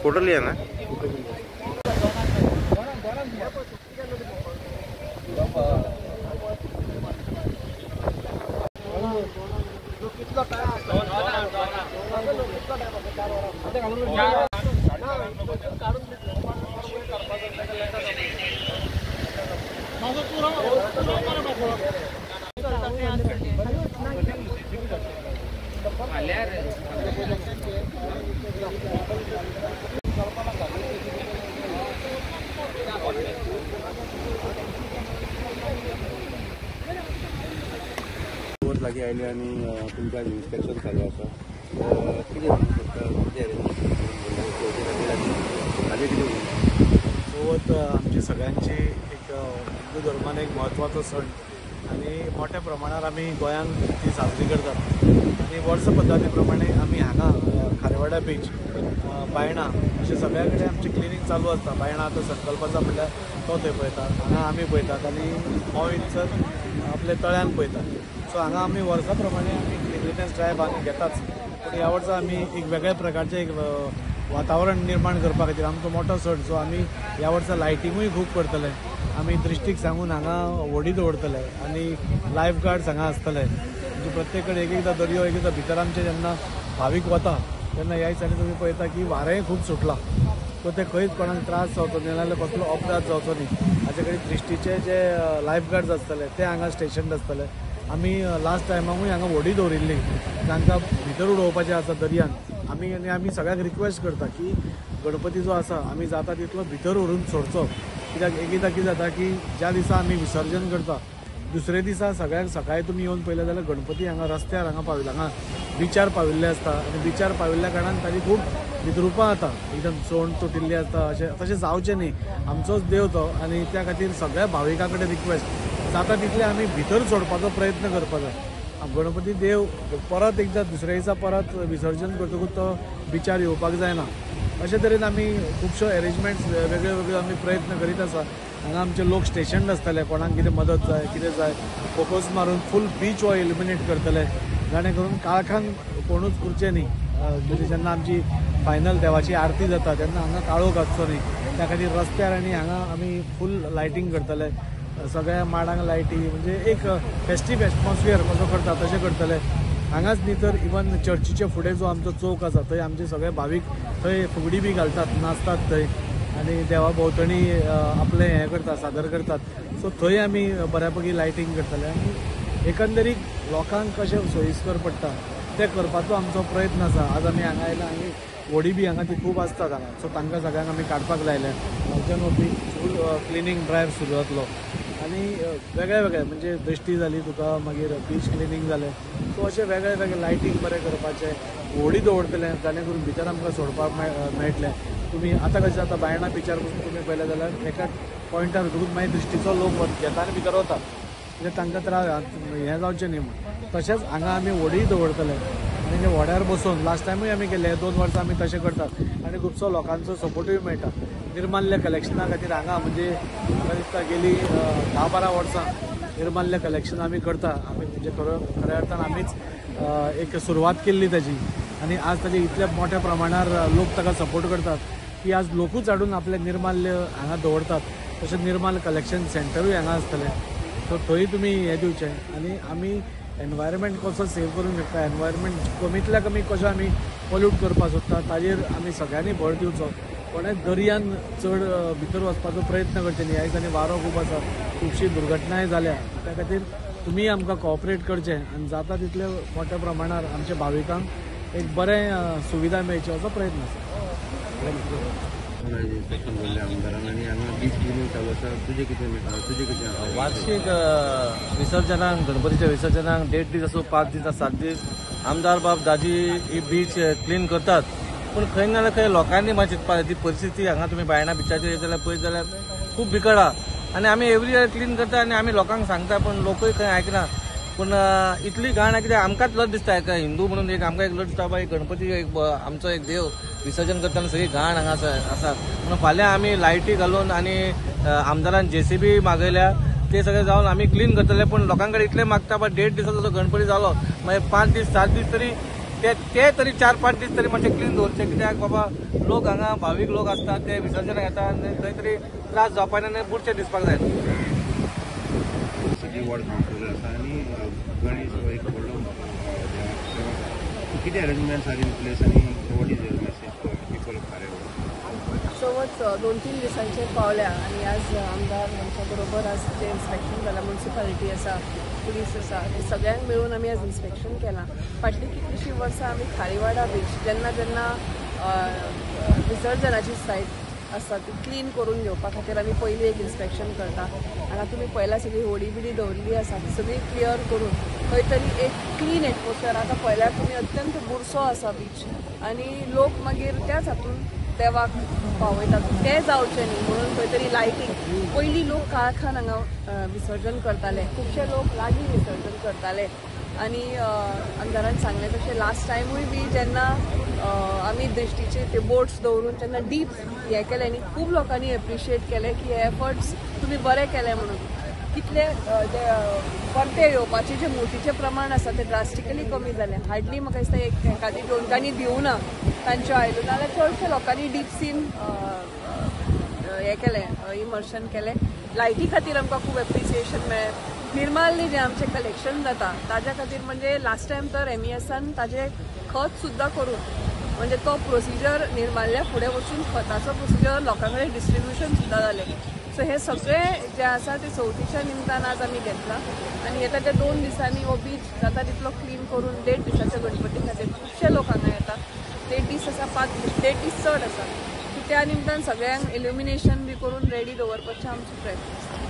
Totally आहे ना? लागी आयले आणि तुमच्या इन्स्पेक्शन चालू आसा कितें चवथ आमची सगळ्यांची एक हिंदू धर्मान एक म्हत्वाचो सण आणि मोठ्या प्रमाणात आमी गोंयान ती साजरी करतात आणि वर्स पद्धती प्रमाणे आमी हांगा खारेवाडा बीच बायणां अशें सगळ्या कडेन आमचें क्लिनींग चालू आसता। बायणां आतां संकल्पाचा म्हणल्यार तो थंय पळयतात, हांगा आमी पळयतात आणि हो इन्सर आपले तळ्यान पळयतात। सो हांगा आमी वर्सा प्रमाणे आमी क्लिनलीनेस ड्रायव्ह आमी घेताच, पूण ह्या वर्सा आमी एक वेगळ्या प्रकारचें एक वातावरण निर्माण करपा खातीर आमचो मोठो सण, सो आमी ह्या वर्सा लायटिंगूय खूब करतले। आमी दृश्टीक सांगून हांगा व्हडी दवरतले आणि लायफ गार्ड्स हांगा आसतले। म्हणजे प्रत्येक कडेन एक एकदां दर्यो एक एकदां भितर आमचे जेन्ना भावीक वता तेन्ना ह्या दिसांनी तुमी पळयता की वारेंय खूब सुटलां, सो ते खंयच कोणाक त्रास जावचो न्ही, नाजाल्यार कसलो अपघात जावचो न्ही हाचे कडेन दृश्टीचे जे लायफ गार्ड्स आसतले ते हांगा स्टेशन आसतले। आमी लास्ट टायमाकूय हांगा व्हडी दवरिल्ली तांकां भितर उडोवपाचें आसा दर्यान। आमी सगळ्यांक रिक्वेस्ट करता की गणपती जो आसा आमी जाता तितलो भितर व्हरून सोडचो, कित्याक एकदां कितें जाता की ज्या दिसा आमी विसर्जन करता दुसरे दिसा सगळ्यांक सकाळी तुमी येवन पळयलें जाल्यार गणपती हांगा रस्त्यार हांगा पाविल्ले, हांगा बिचार पाविल्ले आसता आनी बिचार पाविल्ल्या कारणान ताची खूब विद्रुपां जाता, एकदम सोंड तुटिल्ली आसता। तशें जावचें न्ही, आमचोच देव तो आनी त्या खातीर सगळ्या भाविकां कडेन रिक्वेस्ट जाता तितले आमी भितर सोडपाचो प्रयत्न करपाक जाय। गणपती देव परत एकदां दुसऱ्या दिसा परत विसर्जन करतकूच तो बिचार येवपाक जायना, अशे तरेन आमी खुबश्यो अरेंजमेंट्स वेगळे वेगळे आमी प्रयत्न करीत आसा। हांगा आमचे लोक स्टेशन आसतले, कोणाक कितें मदत जाय कितें जाय फोकस मारून फूल बीच हो इल्युमिनेट करतले, जाणे करून काळखान कोणूच उरचे न्ही। म्हणजे जेन्ना आमची फायनल देवाची आरती जाता तेन्ना हांगा काळोख घातचो न्ही, त्या खातीर रस्त्यार आनी हांगा आमी फूल लायटिंग करतले, सगळ्या माडांक लायटी, म्हणजे एक फेस्टीव एटमॉस्फियर कसो करता तशें करतले। हांगाच न्ही तर इवन चर्चीचे फुडें जो आमचो चौक आसा थंय आमचे सगळे भावीक थंय फुगडी बी घालतात, नाचतात थंय आनी देवा भोंवतणी आपलें हें करतात, सादर करतात। सो थंय आमी बऱ्यापैकी लायटिंग करतले आनी एकंदरीत लोकांक कशें सोयीस्कर पडटा तें करपाचो आमचो प्रयत्न आसा। आज आमी हांगा आयला आनी व्हडी बी हांगा ती खूब आसतात हांगा, सो तांकां सगळ्यांक आमी काडपाक लायल्या। हांगच्यान बी फूल क्लिनींग ड्रायव्ह सुरू जातलो आनी वेगळे वेगळे म्हणजे दृश्टी जाली तुका, मागीर बीच क्लिनींग जालें, सो अशें वेगळे वेगळे लायटिंग बरें करपाचें, व्हडी दवरतलें जाणे करून भितर आमकां सोडपाक मेळटलें। तुमी आतां कशें जाता बायणा बिचार पसून तुमी पळयलें जाल्यार एका पॉयंटार वचून मागीर दृश्टीचो लोक घेता आनी भितर वता, म्हणजे तांकां त्रास हें जावचें न्ही म्हण। तशेंच हांगा आमी व्हडी दवरतले आनी ते व्हड्यार बसून लास्ट टायमूय आमी केले, 2 वर्सां आमी तशें करतात आनी खुबसो लोकांचो सपोर्टूय मेळटा। निर्माल्य कलेक्शना खातीर हांगा म्हणजे म्हाका दिसता गेली 10-12 वर्सां निर्माल्य कलेक्शन आमी करता, आमी म्हणजे खऱ्या अर्थान आमीच एक सुरवात केल्ली ताची आनी आज ताचे इतल्या मोठ्या प्रमाणार लोक ताका सपोर्ट करतात की आज लोकूच हाडून आपले निर्माल्य हांगा दवरतात। तशें निर्माल कलेक्शन सेंटरूय हांगा आसतलें, सो थंय तुमी हें दिवचें आनी आमी एनवायरमेंट कसो सेव करूंक शकता, एनवायरमेंट कमींतल्या कमी कशें आमी पोल्यूट करपाक सोदता ताजेर आमी सगळ्यांनी भर दिवचो। कोणें दर्यान चड भितर वचपाचो प्रयत्न करचे न्ही, ह्या दिसांनी वारो खूब आसा, खुबशी दुर्घटनाय जाल्या, त्या खातीर तुमी आमकां कॉपरेट करचें आनी जाता तितले मोठ्या प्रमाणार आमच्या भाविकांक एक बरें सुविधा मेळची असो प्रयत्न आसा। वार्षिक विसर्जनाक गणपतीच्या विसर्जनाक 1.5 दीस असो 5 दीस 7 दीस आमदार बाब दाजी ही बीच क्लीन करतात, पूण खंय ना जाल्यार खंय लोकांनी मातशी चिंतपाक जाय ती परिस्थिती हांगा तुमी बायणा बिचाचेर येत जाल्यार पळयत जाल्यार खूब बिकट आहा आनी आमी एवरी इयर क्लीन करता आनी आमी लोकांक सांगता पूण लोकूय खंय आयकना। पूण इतली घाण कित्याक आमकांच लज दिसता एका हिंदू म्हणून एक आमकां एक लज दिसता बाय गणपती एक आमचो एक देव विसर्जन करतना सगळी घाण हांगा आसा, म्हणून फाल्यां आमी लायटी घालून आनी आमदारान JCB मागयल्या ते सगळे जावन आमी क्लीन करतले। पूण लोकां कडेन इतलें मागता बाय 1.5 दिसाचो जो गणपती जालो मागीर 5 दीस 7 दीस तरी ते तरी 4-5 दीस तरी मातशे क्लीन दवरचे, कित्याक बाबा लोक हांगा भावीक लोक असतात ते विसर्जनाक येतात आनी खंय तरी त्रास जावपा ना बुरशे दिसपाक जाय. सगळी व्हड कावंटर आसा आनी गणेश हो एक व्हडलो किती अरेंजमेंट्स आर इन प्लेस आनी what is your message for people of कार्यावळ? चवथ 2-3 दिसांचेर पावल्या आनी आज आमदार आमच्या बरोबर आज जे इन्स्पेक्शन जालां, म्युनिसिपालिटी आसा, पुलीस आसा, हे सगळ्यांक मेळून आमी आज इन्स्पेक्शन केलां. फाटलीं कितलींशीं वर्सां आमी खारीवाडा बीच जेन्ना विसर्जनाची सायट आसा ती क्लीन करून घेवपा खातीर आमी पयलीं एक इन्स्पेक्शन करता. हांगा तुमी पयला सगळी होडी बिडी दवरली आसा ती सगळी क्लियर करून खंय तरी एक क्लीन एटमॉस्फियर. आतां पयल्यार तुमी अत्यंत बुरसो आसा बीच आनी लोक मागीर त्याच हातून देवाक पावयतात, ते जावचें न्ही म्हणून खंय तरी लायटींग. पयलीं लोक काळखान हांगा विसर्जन करताले, खुबशे लोक लागीं विसर्जन करताले आनी आमदारान सांगलें तशें लास्ट टायमूय बी जेन्ना आमी दृश्टीचे ते बोट्स दवरून जेन्ना डीप हें केलें न्ही, खूब लोकांनी एप्रिशिएट केलें की हे एफर्ट्स तुमी बरे केले म्हणून. कितले जे परते येवपाचे जे मोतीचें प्रमाण आसा ते ड्रास्टिकली कमी जालें. हार्डली म्हाका दिसता एक एखादी 2 दिवना तांच्यो आयल्यो, नाल्यार चडशे लोकांनी डीप सीन हें केलें, इमर्शन केलें. लायटी खातीर आमकां खूब एप्रिसिएशन मेळ्ळें. निर्माल्य जें आमचें कलेक्शन जाता ताज्या खातीर म्हणजे लास्ट टायम तर MESन ताजें खत सुद्दां करून म्हणजे तो प्रोसिजर निर्माल्ल्या फुडें वचून खताचो प्रोसिजर लोकां कडेन डिस्ट्रिब्युशन सुद्दां जालें. सो हे सगळें जे आसा ते चवथीच्या निमतान आज आमी घेतलां आनी येता त्या 2 दिसांनी हो बीच जाता तितलो क्लीन करून 1.5 दिसाच्या गणपती खातीर खुबशे लोक हांगा येतात. 1.5 दीस आसा, 1.5 दीस चड आसा. सो त्या निमतान सगळ्यांक इल्युमिनेशन बी करून रेडी दवरपाचें आमचो प्रयत्न आसा.